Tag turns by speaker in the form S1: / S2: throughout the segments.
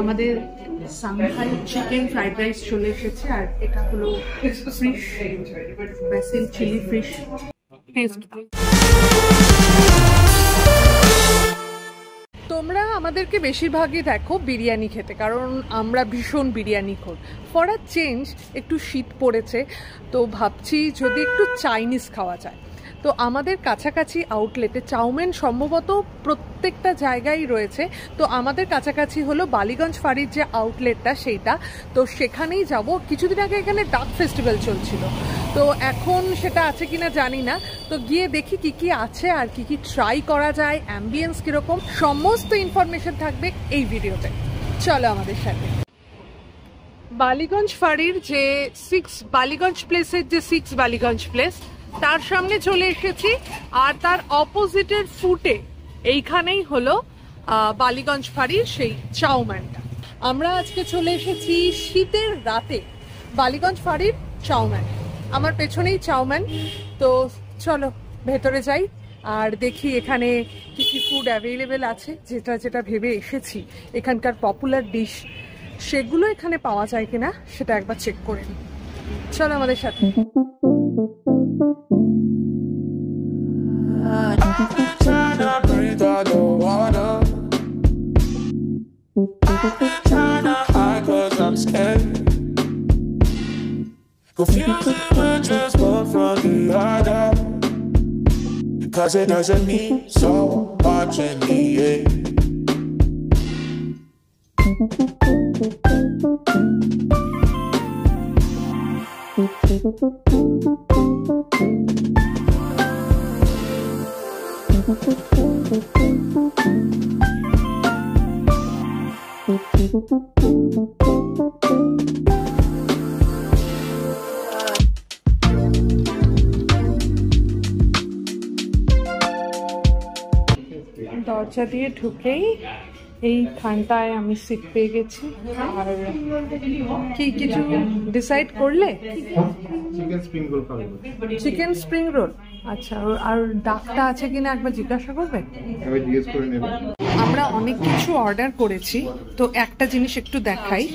S1: আমাদের Shanghai chicken fried rice চলে এসেছে, আর এটা হলো fish basil chilli fish taste. তোমরা আমাদেরকে বেশিরভাগই দেখো বিরিয়ানি খেতে, কারণ আমরা ভীষণ বিরিয়ানি খোর। ফর আ চেঞ্জ একটু শীত পড়েছে, তো ভাবছি যদি একটু চাইনিজ খাওয়া যায়। তো আমাদের কাছাকাছি আউটলেটে চাউমিন সম্ভবত প্রত্যেকটা জায়গায় রয়েছে। তো আমাদের কাছাকাছি হলো বালিগঞ্জ ফাঁড়ির যে আউটলেটটা সেইটা, তো সেখানেই যাব। কিছুদিন আগে এখানে ডাক ফেস্টিভ্যাল চলছিল, তো এখন সেটা আছে কিনা জানি না। তো গিয়ে দেখি কি কি আছে আর কি কি ট্রাই করা যায়, অ্যাম্বিয়েন্স কীরকম, সমস্ত ইনফরমেশন থাকবে এই ভিডিওতে। চলো আমাদের সাথে। বালিগঞ্জ ফাঁড়ির যে বালিগঞ্জ প্লেসের যে বালিগঞ্জ প্লেস, তার সামনে চলে এসেছি। আর তার অপোজিটের ফুটে এইখানেই হলো বালিগঞ্জ ফাঁড়ির সেই চাউম্যানটা। আমরা আজকে চলে এসেছি শীতের রাতে বালিগঞ্জ ফাঁড়ির চাউম্যান। আমার পেছনেই চাউম্যান। তো চলো ভেতরে যাই আর দেখি এখানে কি কি ফুড অ্যাভেলেবেল আছে। যেটা যেটা ভেবে এসেছি এখানকার পপুলার ডিশ, সেগুলো এখানে পাওয়া যায় কিনা সেটা একবার চেক করে নিই। চলো আমাদের সাথে।
S2: Cause it doesn't mean so much in the end.
S1: দরজা দিয়ে ঢুকেই এইখানটায় আমি সিট পেয়ে গেছি। আর কি কিছু ডিসাইড করলে? Chicken spring roll. আচ্ছা, আর ডাকটা আছে কিনা একবার জিজ্ঞাসা করবে? আমরা অনেক কিছু অর্ডার করেছি, তো একটা জিনিস একটু দেখাই।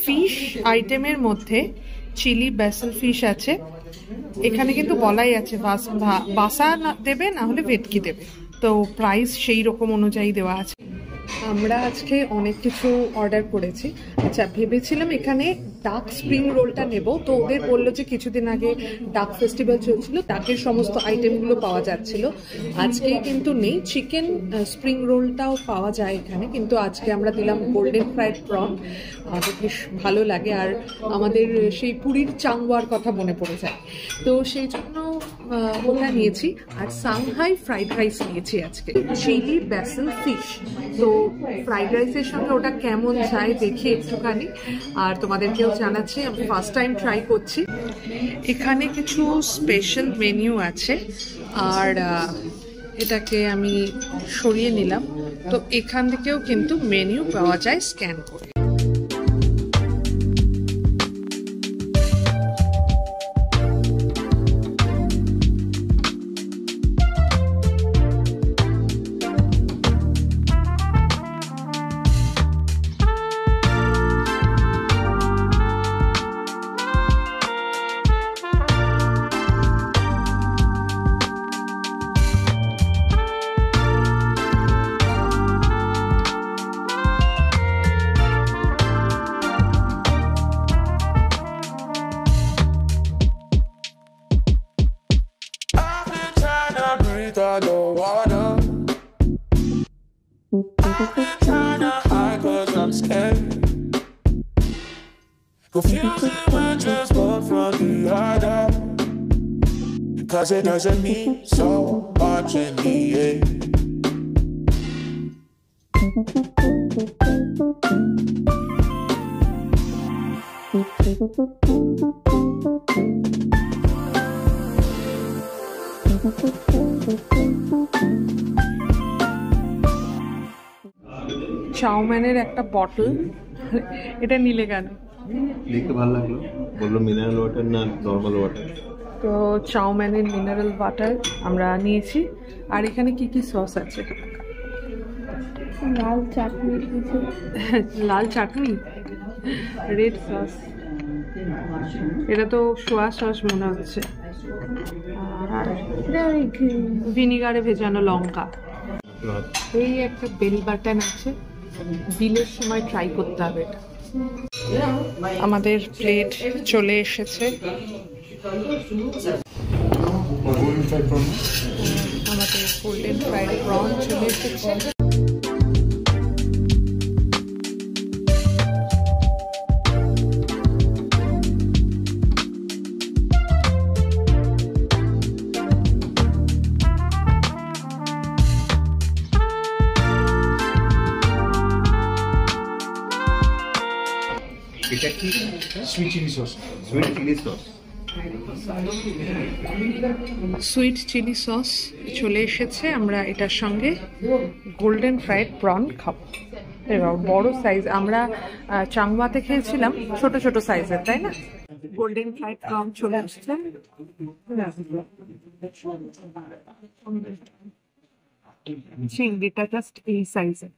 S1: ফিশ আইটেমের মধ্যে চিলি বেসেল ফিশ আছে। এখানে কিন্তু বলাই আছে বাসা দেবে না হলে ভেটকি দেবে, তো প্রাইস সেই রকম অনুযায়ী দেওয়া আছে। আমরা আজকে অনেক কিছু অর্ডার করেছি। আচ্ছা, ভেবেছিলাম এখানে ডাক স্প্রিং রোলটা নেব, তো ওদের বললো যে কিছুদিন আগে ডাক ফেস্টিভ্যাল চলছিল, ডাকের সমস্ত আইটেমগুলো পাওয়া যাচ্ছিল। আজকে কিন্তু নেই। চিকেন স্প্রিং রোলটাও পাওয়া যায় এখানে, কিন্তু আজকে আমরা দিলাম গোল্ডেন ফ্রাইড প্রন। বেশ ভালো লাগে, আর আমাদের সেই পুরীর চাংওয়ার কথা মনে পড়ে যায়, তো সেই জন্য ওটা নিয়েছি। আর সাংহাই ফ্রাইড রাইস নিয়েছি আজকে, চিলি বেসেল ফিশ। তো ফ্রাইড রাইসের সঙ্গে ওটা কেমন যায় দেখি একটুখানি, আর তোমাদেরকেও জানাচ্ছি। আমি ফার্স্ট টাইম ট্রাই করছি। এখানে কিছু স্পেশাল মেনু আছে, আর এটাকে আমি সরিয়ে নিলাম। তো এখান থেকেও কিন্তু মেনু পাওয়া যায় স্ক্যান করে। Cause it doesn't mean so much in the end. চাউম্যানের একটা বটল, এটা নিলে কেন?
S3: দেখতে ভালো লাগলো, বললো মিনারেল ওয়াটার না নর্মাল ওয়াটার।
S1: তো চাউম্যানের মিনারেল ওয়াটার আমরা নিয়েছি। আর এখানে কি কি সস আছে?
S4: লাল চাটনি,
S1: লাল চাটনি, রেড সস, এটা তো সোয়া সস মনে হচ্ছে, আর ভিনিগারে ভেজানো লঙ্কা। এই একটা বেল বাটন আছে, বিলের সময় ট্রাই করতে হবে এটা। আমাদের প্লেট চলে এসেছে, আমাদের গোল্ডেন ফ্রাইড প্রন চলে এসেছে।
S3: এটা কি?
S5: Sweet chilli sauce.
S3: Sweet chilli sauce.
S1: Sweet chilli sauce চলে এসেছে, আমরা এটার সঙ্গে গোল্ডেন ফ্রাইড প্রন খাবো। এবার বড় সাইজ, আমরা চাংমাতে খেয়েছিলাম ছোট ছোট সাইজের, তাই না? গোল্ডেন ফ্রাইড প্রন চলে আসছে, চিংড়িটা জাস্ট এই সাইজের,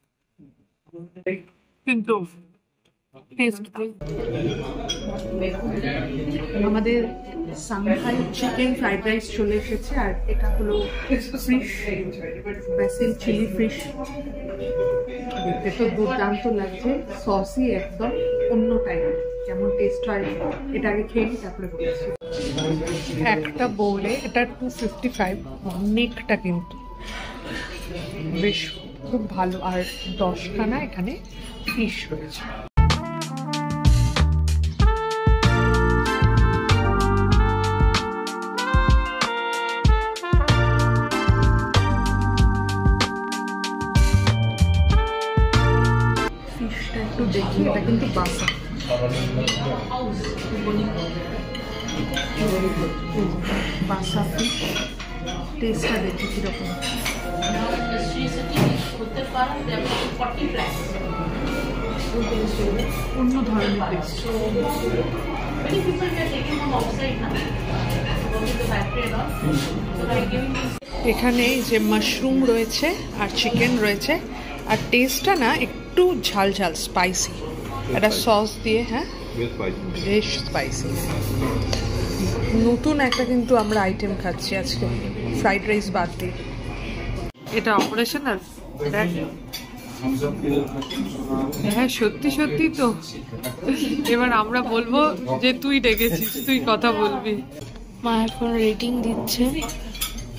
S1: কিন্তু টেস্ট। আমাদের সাংহাই চিকেন ফ্রাইড রাইস চলে এসেছে, আর এটা হলো ফিশ বেসিল চিলি ফিশ। দেখতে তো দুর্দান্ত লাগছে, সসই একদম অন্য টাইপের, যেমন টেস্ট হয় এটা আগে খেয়ে নিই তারপরে বলছি। একটা বোলে এটা 255, অনেকটা কিন্তু বেশ খুব ভালো, আর 10খানা এখানে ফিশ রয়েছে। ফিশটা একটু দেখি, এটা কিন্তু বাসা, বাসা ফিশ। টেস্টটা দেখি কিরকম, অন্য ধরনের টেস্ট। এখানে যে মাশরুম রয়েছে আর চিকেন রয়েছে, আর টেস্টটা না একটু ঝাল ঝাল স্পাইসি, একটা সস দিয়ে, হ্যাঁ বেশ স্পাইসি। নতুন একটা কিন্তু আমরা আইটেম খাচ্ছি আজকে, ফ্রাইড রাইস বাদ দিয়ে। এটা অপারেশনাল, হ্যাঁ সত্যি সত্যি তো। এবার আমরা বলবো যে তুই ডেকেছিস, তুই কথা বলবি।
S4: মা এখন রেটিং দিচ্ছে,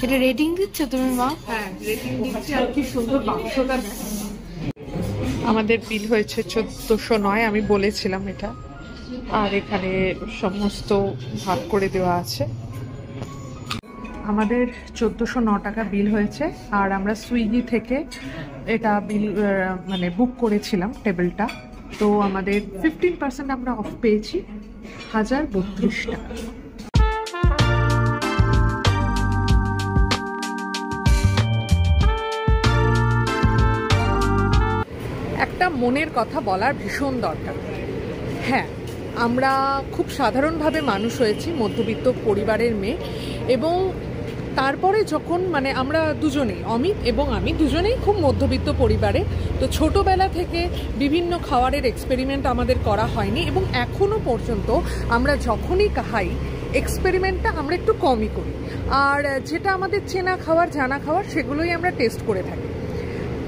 S4: এটা রেটিং দিচ্ছে তুমি মা?
S1: হ্যাঁ রেটিং দিচ্ছি, আর কি সুন্দর বাক্সটা। আমাদের বিল হয়েছে 1409, আমি বলেছিলাম এটা, আর এখানে সমস্ত ভাগ করে দেওয়া আছে। আমাদের 1409 টাকা বিল হয়েছে, আর আমরা সুইগি থেকে এটা বিল মানে বুক করেছিলাম টেবিলটা, তো আমাদের 15% আমরা অফ পেয়েছি, 1032 টাকা। একটা মনের কথা বলার ভীষণ দরকার। হ্যাঁ, আমরা খুব সাধারণভাবে মানুষ হয়েছি, মধ্যবিত্ত পরিবারের মেয়ে, এবং তারপরে যখন মানে আমরা দুজনেই, অমিত এবং আমি দুজনেই খুব মধ্যবিত্ত পরিবারে, তো ছোটোবেলা থেকে বিভিন্ন খাবারের এক্সপেরিমেন্ট আমাদের করা হয়নি, এবং এখনও পর্যন্ত আমরা যখনই খাই এক্সপেরিমেন্টটা আমরা একটু কমই করি, আর যেটা আমাদের চেনা খাবার জানা খাবার সেগুলোই আমরা টেস্ট করে থাকি।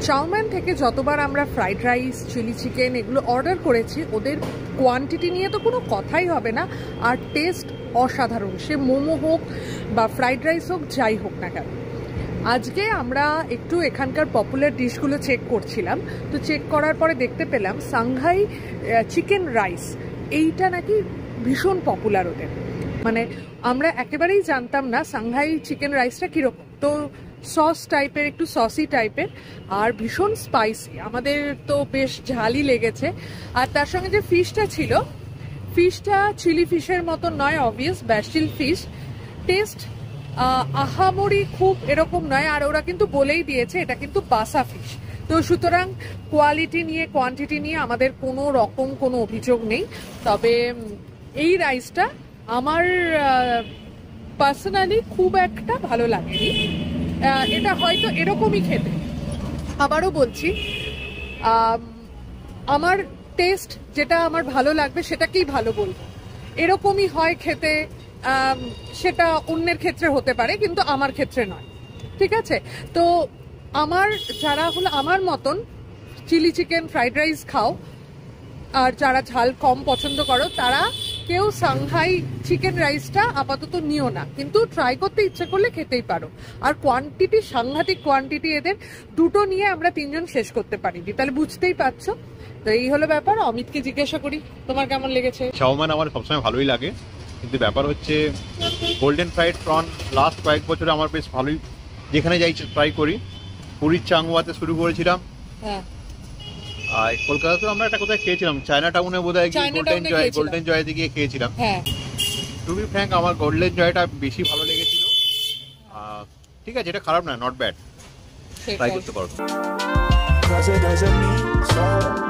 S1: চাউম্যান থেকে যতবার আমরা ফ্রাইড রাইস, চিলি চিকেন এগুলো অর্ডার করেছি, ওদের কোয়ান্টিটি নিয়ে তো কোনো কথাই হবে না, আর টেস্ট অসাধারণ, সে মোমো হোক বা ফ্রাইড রাইস হোক, যাই হোক না কেন। আজকে আমরা একটু এখানকার পপুলার ডিশগুলো চেক করছিলাম, তো চেক করার পরে দেখতে পেলাম সাংহাই চিকেন রাইস, এইটা নাকি ভীষণ পপুলার ওদের। মানে আমরা একেবারেই জানতাম না সাংহাই চিকেন রাইসটা কীরকম, তো সস টাইপের, একটু সসি টাইপের, আর ভীষণ স্পাইসি, আমাদের তো বেশ ঝালই লেগেছে। আর তার সঙ্গে যে ফিশটা ছিল, ফিশটা চিলি ফিশের মতো নয়, অবভিয়াস ব্যাসিল ফিশ, টেস্ট আহামরি খুব এরকম নয়, আর ওরা কিন্তু বলেই দিয়েছে এটা কিন্তু বাসা ফিশ, তো সুতরাং কোয়ালিটি নিয়ে কোয়ান্টিটি নিয়ে আমাদের কোনো রকম কোনো অভিযোগ নেই। তবে এই রাইসটা আমার পার্সোনালি খুব একটা ভালো লাগেনি, এটা হয়তো এরকমই খেতে। আবারও বলছি, আমার টেস্ট যেটা আমার ভালো লাগবে সেটাকেই ভালো বলবো, এরকমই হয় খেতে। সেটা অন্যের ক্ষেত্রে হতে পারে, কিন্তু আমার ক্ষেত্রে নয়, ঠিক আছে? তো আমার যারা হলো আমার মতন চিলি চিকেন ফ্রাইড রাইস খাও, আর যারা ঝাল কম পছন্দ করো, তারা কেউ সাংহাই চিকেন রাইসটা আপাতত নিও না, কিন্তু ট্রাই করতে ইচ্ছে করলে খেতেই পারো। আর কোয়ান্টিটি, সাংঘাতিক কোয়ান্টিটি এদের, দুটো নিয়ে আমরা 3 জন শেষ করতে পারিনি, তাহলে বুঝতেই পারছো। তো এই হলো ব্যাপার। অমিতকে জিজ্ঞাসা করি তোমার কেমন লেগেছে।
S5: চাউমিন আমার সবসময় ভালোই লাগে, কিন্তু ব্যাপার হচ্ছে গোল্ডেন ফ্রাইড প্রন লাস্ট কয়েক বছরে আমার বেশ ভালোই, যেখানে যাই ট্রাই করি। পুরীর চাংওয়াতে শুরু করেছিলাম,
S1: হ্যাঁ,
S5: আর কলকাতাতেও আমরা একটা কোথায় খেয়েছিলাম, চায়না টাউনে বোধহয় গোল্ডেন জয়তে গিয়ে খেয়েছিলাম।
S1: হ্যাঁ,
S5: টু বি ফ্র্যাঙ্ক আমার গোল্ডেন জয়টা বেশি ভালো লেগেছিল। ঠিক আছে, এটা খারাপ না, নট ব্যাড, ট্রাই করতে পারো।
S2: Cause it doesn't mean so